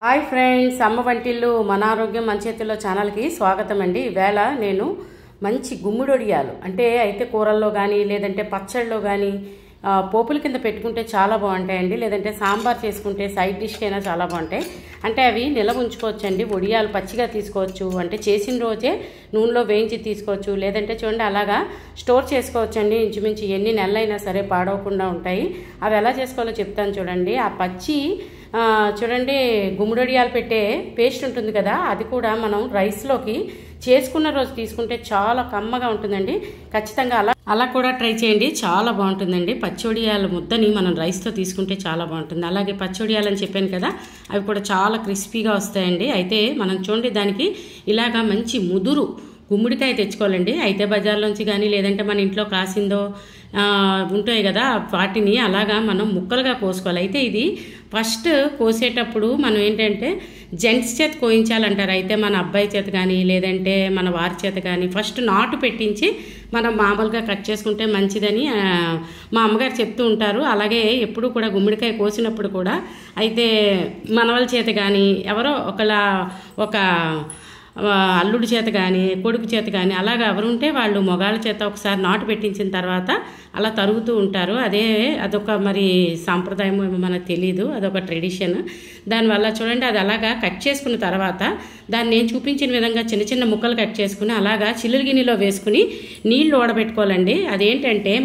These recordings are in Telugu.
హాయ్ ఫ్రెండ్స్, అమ్మ వంటిల్లు మన ఆరోగ్యం మన చేతుల్లో ఛానల్కి స్వాగతం అండి. ఈవేళ నేను మంచి గుమ్మిడొడియాలు అయితే కూరల్లో కానీ లేదంటే పచ్చళ్ళలో కానీ పోపుల కింద పెట్టుకుంటే చాలా బాగుంటాయండి. లేదంటే సాంబార్ చేసుకుంటే సైడ్ డిష్కైనా చాలా బాగుంటాయి. అవి నిల్వ ఉంచుకోవచ్చండి. వడియాలు పచ్చిగా తీసుకోవచ్చు, చేసిన రోజే నూనెలో వేయించి తీసుకోవచ్చు. లేదంటే చూడండి అలాగా స్టోర్ చేసుకోవచ్చండి. ఇంచుమించు ఎన్ని నెలలైనా సరే పాడవకుండా ఉంటాయి. అవి ఎలా చేసుకోవాలో చెప్తాను చూడండి. ఆ పచ్చి చూడండి గుమ్మడొడియాలు పెట్టే పేస్ట్ ఉంటుంది కదా, అది కూడా మనం రైస్లోకి చేసుకున్న రోజు తీసుకుంటే చాలా కమ్మగా ఉంటుందండి. ఖచ్చితంగా అలా కూడా ట్రై చేయండి, చాలా బాగుంటుందండి. పచ్చొడియాల ముద్దని మనం రైస్తో తీసుకుంటే చాలా బాగుంటుంది. అలాగే పచ్చొడియాలు అని చెప్పాను కదా, అవి కూడా చాలా క్రిస్పీగా వస్తాయండి. మనం చూడండి దానికి ఇలాగా మంచి ముదురు గుమ్మడికాయ తెచ్చుకోవాలండి. బజార్లోంచి కానీ లేదంటే మన ఇంట్లో కాసిందో ఉంటాయి కదా, వాటిని అలాగా మనం ముక్కలుగా కోసుకోవాలి. ఇది ఫస్ట్ కోసేటప్పుడు మనం జెంట్స్ చేత కోయించాలంటారు. మన అబ్బాయి చేత కానీ లేదంటే మన వారి చేత కానీ ఫస్ట్ నాటు పెట్టించి మనం మామూలుగా కట్ చేసుకుంటే మంచిదని మా అమ్మగారు చెప్తూ ఉంటారు. అలాగే ఎప్పుడు కూడా గుమ్మడికాయ కోసినప్పుడు కూడా మనవల చేత కానీ ఎవరో ఒక అల్లుడి చేత కానీ కొడుకు చేత కానీ అలాగా ఎవరుంటే వాళ్ళు మొగాళ్ళ చేత ఒకసారి నాటు పెట్టించిన తర్వాత అలా తరుగుతూ ఉంటారు. అదొక మరి సాంప్రదాయం మనకు తెలీదు, అదొక ట్రెడిషన్. దానివల్ల చూడండి అది అలాగా కట్ చేసుకున్న తర్వాత దాన్ని నేను చూపించిన విధంగా చిన్న చిన్న ముక్కలు కట్ చేసుకుని అలాగా చిల్లులు గిన్నెలో వేసుకుని నీళ్లు ఓడబెట్టుకోవాలండి.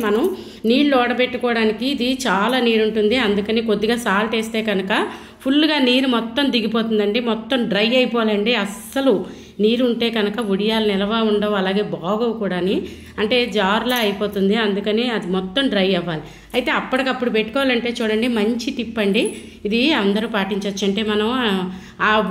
మనం నీళ్లు ఓడబెట్టుకోవడానికి ఇది చాలా నీరు ఉంటుంది, అందుకని కొద్దిగా సాల్ట్ వేస్తే కనుక ఫుల్గా నీరు మొత్తం దిగిపోతుందండి. మొత్తం డ్రై అయిపోవాలండి. అస్సలు నీరు ఉంటే కనుక వడియాలు నిల్వ ఉండవు, అలాగే బాగోవు కూడా. జార్లా అయిపోతుంది, అందుకని అది మొత్తం డ్రై అవ్వాలి. అప్పటికప్పుడు పెట్టుకోవాలంటే చూడండి మంచి టిప్ అండి, ఇది అందరూ పాటించవచ్చు. మనం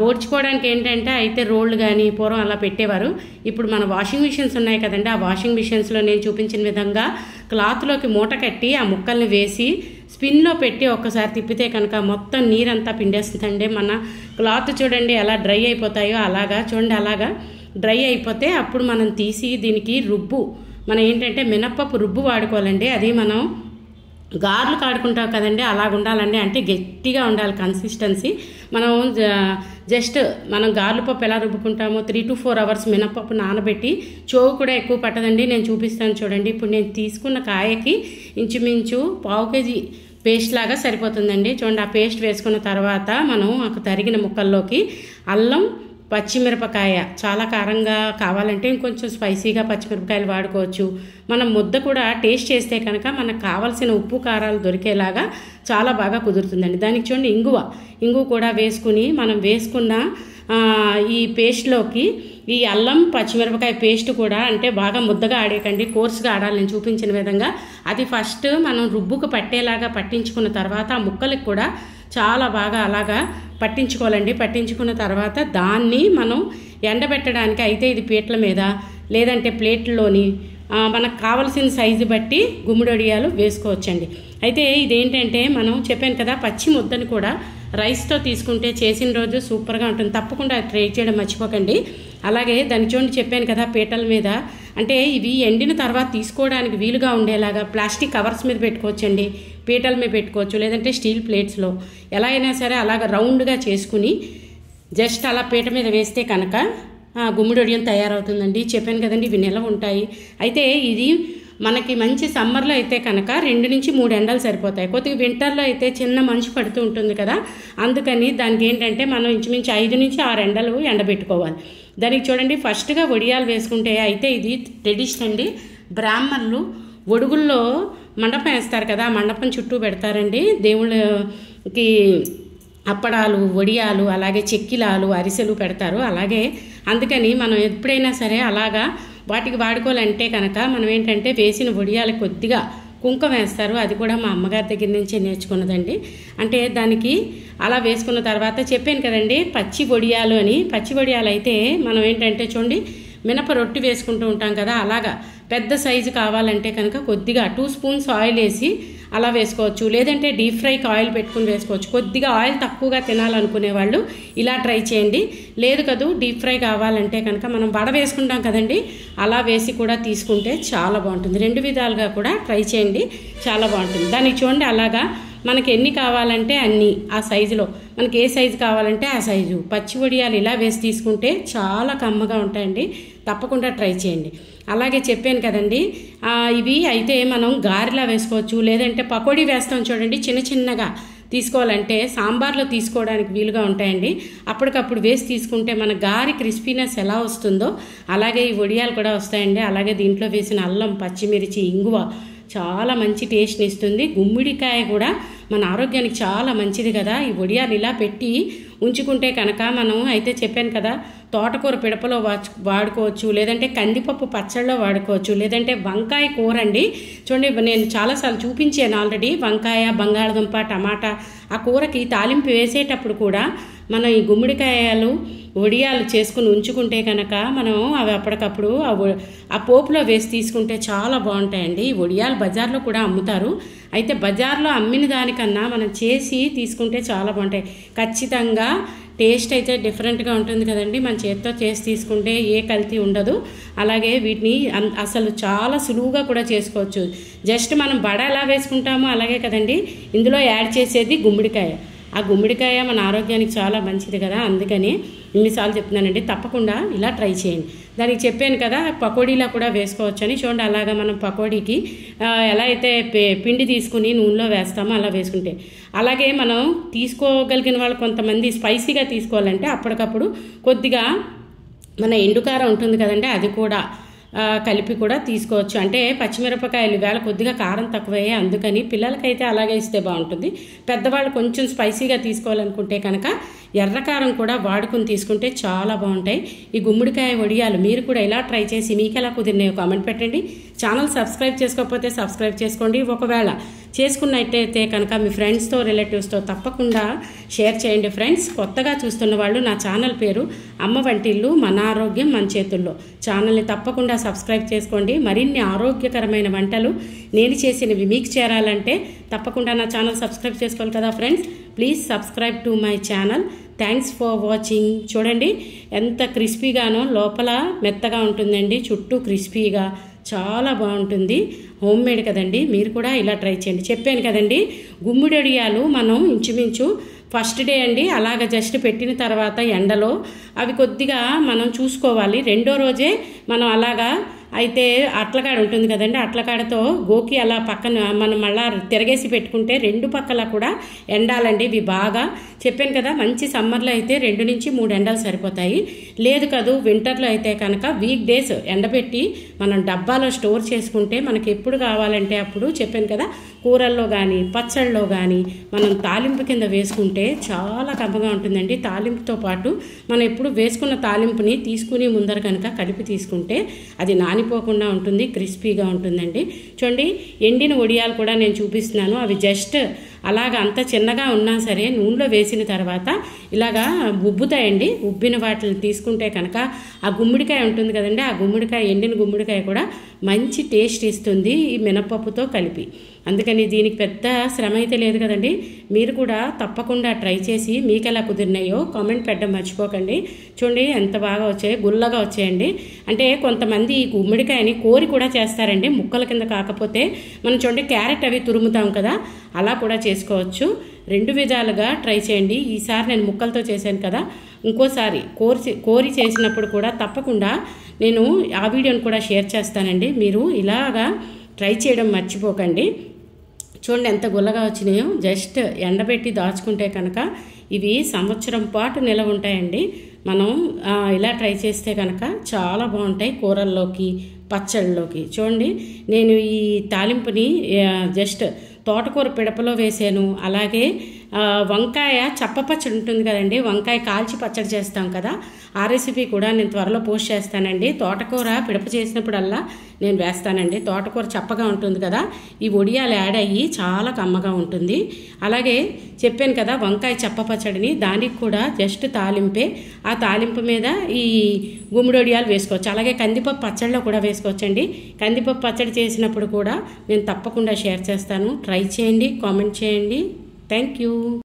ఓడ్చుకోవడానికి రోళ్ళు కానీ పూర్వం అలా పెట్టేవారు. ఇప్పుడు మన వాషింగ్ మిషన్స్ ఉన్నాయి కదండి, ఆ వాషింగ్ మిషన్స్లో నేను చూపించిన విధంగా క్లాత్లోకి మూట కట్టి ఆ ముక్కల్ని వేసి స్పిన్లో పెట్టి ఒక్కసారి తిప్పితే కనుక మొత్తం నీరంతా పిండేస్తుందండి. మన క్లాత్ చూడండి ఎలా డ్రై అయిపోతాయో అలాగా చూడండి. అలాగా డ్రై అయిపోతే అప్పుడు మనం తీసి దీనికి రుబ్బు మనం మినప్పప్పు రుబ్బు వాడుకోవాలండి. అది మనం గారెలు కాడుకుంటాం కదండి, అలాగ ఉండాలండి. గట్టిగా ఉండాలి కన్సిస్టెన్సీ. మనం గారెల పప్పు ఎలా రుబ్బుకుంటామో 3 to 4 hours మినప్పప్పు నానబెట్టి చోవు కూడా ఎక్కువ పట్టదండి. నేను చూపిస్తాను చూడండి. ఇప్పుడు నేను తీసుకున్న కాయకి ఇంచుమించు 1/2 kg పేస్ట్ లాగా సరిపోతుందండి. చూడండి ఆ పేస్ట్ వేసుకున్న తర్వాత మనం తరిగిన ముక్కల్లోకి అల్లం, పచ్చిమిరపకాయ, చాలా కారంగా కావాలంటే ఇంకొంచెం స్పైసీగా పచ్చిమిరపకాయలు వాడుకోవచ్చు. మనం ముద్ద కూడా టేస్ట్ చేస్తే కనుక మనకు కావాల్సిన ఉప్పు కారాలు దొరికేలాగా చాలా బాగా కుదురుతుందండి. దానికి చూడండి ఇంగు కూడా వేసుకుని మనం వేసుకున్న ఈ పేస్ట్లోకి ఈ అల్లం పచ్చిమిరపకాయ పేస్ట్ కూడా బాగా ముద్దగా ఆడేకండి, కోర్సుగా ఆడాలి. నేను చూపించిన విధంగా అది ఫస్ట్ మనం రుబ్బుకు పట్టేలాగా పట్టించుకున్న తర్వాత ఆ ముక్కలకు కూడా చాలా బాగా అలాగా పట్టించుకోవాలండి. పట్టించుకున్న తర్వాత దాన్ని మనం ఎండబెట్టడానికి ఇది పీటల మీద లేదంటే ప్లేట్లోని మనకు కావలసిన సైజు బట్టి గుమ్మడొడియాలు వేసుకోవచ్చండి. మనం చెప్పాను కదా, పచ్చి ముద్దని కూడా రైస్తో తీసుకుంటే చేసిన రోజు సూపర్గా ఉంటుంది. తప్పకుండా ట్రై చేయడం మర్చిపోకండి. అలాగే దాని చూడండి చెప్పాను కదా పీటల మీద ఇవి ఎండిన తర్వాత తీసుకోవడానికి వీలుగా ఉండేలాగా ప్లాస్టిక్ కవర్స్ మీద పెట్టుకోవచ్చండి, పీటల మీద పెట్టుకోవచ్చు, లేదంటే స్టీల్ ప్లేట్స్లో ఎలా అయినా సరే అలాగ రౌండ్గా చేసుకుని జస్ట్ అలా పీట మీద వేస్తే కనుక గుమ్మడొడియం తయారవుతుందండి. చెప్పాను కదండి ఇవి నిల్వ ఉంటాయి. ఇది మనకి మంచి సమ్మర్లో కనుక 2 నుంచి 3 ఎండలు సరిపోతాయి. కొద్దిగా వింటర్లో చిన్న మంచు పడుతూ ఉంటుంది కదా, అందుకని దానికి మనం ఇంచుమించు 5 నుంచి 6 ఎండలు ఎండబెట్టుకోవాలి. దానికి చూడండి ఫస్ట్గా వడియాలు వేసుకుంటే ఇది ట్రెడిషన్ అండి. బ్రాహ్మణులు ఒడుగుల్లో మండపం వేస్తారు కదా, ఆ మండపం చుట్టూ పెడతారండి దేవుళ్ళకి అప్పడాలు, వడియాలు, అలాగే చెక్కిలాలు, అరిసెలు పెడతారు. అందుకని మనం ఎప్పుడైనా సరే అలాగా వాటికి వాడుకోవాలంటే కనుక మనం వేసిన వడియాలు కొద్దిగా కుంకుమ వేస్తారు. అది కూడా మా అమ్మగారి దగ్గర నుంచే నేర్చుకున్నదండి. దానికి అలా వేసుకున్న తర్వాత చెప్పాను కదండి పచ్చి వడియాలు అని. పచ్చి వడియాలు మనం చూడండి మినప రొట్టి వేసుకుంటూ ఉంటాం కదా, అలాగా పెద్ద సైజు కావాలంటే కనుక కొద్దిగా 2 spoons ఆయిల్ వేసి అలా వేసుకోవచ్చు, లేదంటే డీప్ ఫ్రైకి ఆయిల్ పెట్టుకుని వేసుకోవచ్చు. కొద్దిగా ఆయిల్ తక్కువగా తినాలనుకునే వాళ్ళు ఇలా ట్రై చేయండి. లేదు కదా డీప్ ఫ్రై కావాలంటే కనుక మనం వడ వేసుకుంటాం కదండి, అలా వేసి కూడా తీసుకుంటే చాలా బాగుంటుంది. 2 విధాలుగా కూడా ట్రై చేయండి, చాలా బాగుంటుంది. దానికి చూడండి అలాగా మనకి ఎన్ని కావాలంటే అన్ని ఆ సైజులో, మనకి ఏ సైజు కావాలంటే ఆ సైజు పచ్చి వడియాలు ఇలా వేసి తీసుకుంటే చాలా కమ్మగా ఉంటాయండి. తప్పకుండా ట్రై చేయండి. అలాగే చెప్పాను కదండి, ఇవి అయితే మనం గారెలా వేసుకోవచ్చు, లేదంటే పకోడీ వేస్తాం చూడండి, చిన్న చిన్నగా తీసుకోవాలంటే సాంబార్లో తీసుకోవడానికి వీలుగా ఉంటాయండి. అప్పటికప్పుడు వేసి తీసుకుంటే మన గారి క్రిస్పీనెస్ ఎలా వస్తుందో అలాగే ఈ వడియాలు కూడా వస్తాయండి. అలాగే దీంట్లో వేసిన అల్లం, పచ్చిమిర్చి, ఇంగువ చాలా మంచి టేస్ట్ని ఇస్తుంది. గుమ్మడికాయ కూడా మన ఆరోగ్యానికి చాలా మంచిది కదా. ఈ వడియాలు ఇలా పెట్టి ఉంచుకుంటే కనుక మనం అయితే చెప్పాను కదా, తోటకూర పిడపలో వాడుకోవచ్చు, లేదంటే కందిపప్పు పచ్చళ్ళలో వాడుకోవచ్చు, లేదంటే వంకాయ కూర అండి. చూడండి, నేను చాలాసార్లు చూపించాను ఆల్రెడీ. వంకాయ, బంగాళదుంప, టమాటా ఆ కూరకి తాలింపు వేసేటప్పుడు కూడా మనం ఈ గుమ్మడికాయలు వడియాలు చేసుకుని ఉంచుకుంటే కనుక మనం అవి అప్పటికప్పుడు ఆ పోపులో వేసి తీసుకుంటే చాలా బాగుంటాయండి. ఈ వడియాలు బజార్లో కూడా అమ్ముతారు. అయితే బజార్లో అమ్మిన దానికన్నా మనం చేసి తీసుకుంటే చాలా బాగుంటాయి. ఖచ్చితంగా టేస్ట్ అయితే డిఫరెంట్గా ఉంటుంది కదండి. మన చేతితో చేసి తీసుకుంటే ఏ కల్తీ ఉండదు. అలాగే వీటిని అసలు చాలా సులువుగా కూడా చేసుకోవచ్చు. జస్ట్ మనం బడ ఎలా వేసుకుంటామో అలాగే కదండి ఇందులో యాడ్ చేసేది గుమ్మడికాయ. ఆ గుమ్మడికాయ మన ఆరోగ్యానికి చాలా మంచిది కదా, అందుకని ఇన్నిసార్లు చెప్తున్నానండి. తప్పకుండా ఇలా ట్రై చేయండి. దానికి చెప్పాను కదా పకోడీలా కూడా వేసుకోవచ్చు అని. చూడండి, అలాగా మనం పకోడీకి ఎలా అయితే పిండి తీసుకుని నూనెలో వేస్తామో అలా వేసుకుంటే, అలాగే మనం తీసుకోగలిగిన వాళ్ళు కొంతమంది స్పైసీగా తీసుకోవాలంటే అప్పటికప్పుడు కొద్దిగా మన ఎండుకారం ఉంటుంది కదండి, అది కూడా కలిపి కూడా తీసుకోవచ్చు. అంటే పచ్చిమిరపకాయలు వేళ కొద్దిగా కారం తక్కువయ్యే, అందుకని పిల్లలకైతే అలాగే ఇస్తే బాగుంటుంది. పెద్దవాళ్ళు కొంచెం స్పైసీగా తీసుకోవాలనుకుంటే కనుక ఎర్రకారం కూడా వాడుకుని తీసుకుంటే చాలా బాగుంటాయి ఈ గుమ్మడికాయ వడియాలు. మీరు కూడా ఇలా ట్రై చేసి మీకు ఎలా కుదిరినాయో కామెంట్ పెట్టండి. ఛానల్ సబ్స్క్రైబ్ చేసుకోకపోతే సబ్స్క్రైబ్ చేసుకోండి. ఒకవేళ చేసుకున్నట్టయితే కనుక మీ ఫ్రెండ్స్తో, రిలేటివ్స్తో తప్పకుండా షేర్ చేయండి. ఫ్రెండ్స్, కొత్తగా చూస్తున్న వాళ్ళు నా ఛానల్ పేరు అమ్మ వంటిల్లు, మన ఆరోగ్యం మన చేతుల్లో. ఛానల్ని తప్పకుండా సబ్స్క్రైబ్ చేసుకోండి. మరిన్ని ఆరోగ్యకరమైన వంటలు నేను చేసినవి మీకు చేరాలంటే తప్పకుండా నా ఛానల్ సబ్స్క్రైబ్ చేసుకోవాలి కదా friends. Please subscribe to my channel. Thanks for watching. చూడండి ఎంత క్రిస్పీగానో, లోపల మెత్తగా ఉంటుందండి, చుట్టూ క్రిస్పీగా చాలా బాగుంటుంది. హోమ్ మేడ్ కదండి, మీరు కూడా ఇలా ట్రై చేయండి. చెప్పాను కదండి, గుమ్మడి వడియాలు మనం ఇంచుమించు ఫస్ట్ డే అండి అలాగ జస్ట్ పెట్టిన తర్వాత ఎండలో అవి కొద్దిగా మనం చూసుకోవాలి. రెండో రోజే మనం అలాగా అయితే అట్లకాడ ఉంటుంది కదండి, అట్లకాడతో గోకి అలా పక్కన మనం మళ్ళా తిరగేసి పెట్టుకుంటే రెండు పక్కల కూడా ఎండాలండి. ఇవి బాగా చెప్పాను కదా, మంచి సమ్మర్లో అయితే 2 నుంచి 3 ఎండలు సరిపోతాయి. లేదు కదూ వింటర్లో అయితే కనుక వీక్ డేస్ ఎండబెట్టి మనం డబ్బాలో స్టోర్ చేసుకుంటే మనకి ఎప్పుడు కావాలంటే అప్పుడు చెప్పాను కదా, కూరల్లో కానీ పచ్చళ్ళలో కానీ మనం తాలింపు కింద వేసుకుంటే చాలా కమ్మగా ఉంటుందండి. తాలింపుతో పాటు మనం ఎప్పుడు వేసుకున్న తాలింపుని తీసుకుని ముందర కనుక కలిపి తీసుకుంటే అది నానిపోకుండా ఉంటుంది, క్రిస్పీగా ఉంటుందండి. చూడండి, ఎండిన వడియాలు కూడా నేను చూపిస్తున్నాను. అవి జస్ట్ అలాగ అంత చిన్నగా ఉన్నా సరే నూనెలో వేసిన తర్వాత ఇలాగా ఉబ్బుతాయండి. ఉబ్బిన వాటిని తీసుకుంటే కనుక ఆ గుమ్మడికాయ ఉంటుంది కదండి, ఆ గుమ్మడికాయ, ఎండిన గుమ్మడికాయ కూడా మంచి టేస్ట్ ఇస్తుంది ఈ మినపప్పుతో కలిపి. అందుకని దీనికి పెద్ద శ్రమ అయితే లేదు కదండి. మీరు కూడా తప్పకుండా ట్రై చేసి మీకు ఎలా కుదిరినాయో కామెంట్ పెట్టడం మర్చిపోకండి. చూడండి ఎంత బాగా వచ్చాయి, గుల్లగా వచ్చాయండి. అంటే కొంతమంది ఈ గుమ్మడికాయని కోరి కూడా చేస్తారండి, ముక్కల కింద కాకపోతే. మనం చూడండి క్యారెట్ అవి తురుముతాం కదా, అలా కూడా చేసుకోవచ్చు. 2 విధాలుగా ట్రై చేయండి. ఈసారి నేను ముక్కలతో చేశాను కదా, ఇంకోసారి కోరి చేసినప్పుడు కూడా తప్పకుండా నేను ఆ వీడియోని కూడా షేర్ చేస్తానండి. మీరు ఇలాగా ట్రై చేయడం మర్చిపోకండి. చూడండి ఎంత గుల్లగా వచ్చినాయో. జస్ట్ ఎండబెట్టి దాచుకుంటే కనుక ఇవి సంవత్సరం పాటు నిలవ ఉంటాయండి. మనం ఇలా ట్రై చేస్తే కనుక చాలా బాగుంటాయి కూరల్లోకి, పచ్చళ్ళలోకి. చూడండి, నేను ఈ తాలింపుని జస్ట్ తోటకూర పిడపలో వేసాను. అలాగే వంకాయ చప్ప పచ్చడి ఉంటుంది కదండి, వంకాయ కాల్చి పచ్చడి చేస్తాం కదా, ఆ రెసిపీ కూడా నేను త్వరలో పోస్ట్ చేస్తానండి. తోటకూర పిడప చేసినప్పుడల్లా నేను వేస్తానండి. తోటకూర చప్పగా ఉంటుంది కదా, ఈ వడియాలు యాడ్ అయ్యి చాలా కమ్మగా ఉంటుంది. అలాగే చెప్పాను కదా వంకాయ చప్ప పచ్చడిని, దానికి కూడా జస్ట్ తాలింపే. ఆ తాలింపు మీద ఈ గుమ్మడి వడియాలు వేసుకోవచ్చు. అలాగే కందిపప్పు పచ్చడిలో కూడా వేసుకోవచ్చండి. కందిపప్పు పచ్చడి చేసినప్పుడు కూడా నేను తప్పకుండా షేర్ చేస్తాను. ట్రై చేయండి, కామెంట్ చేయండి. Thank you.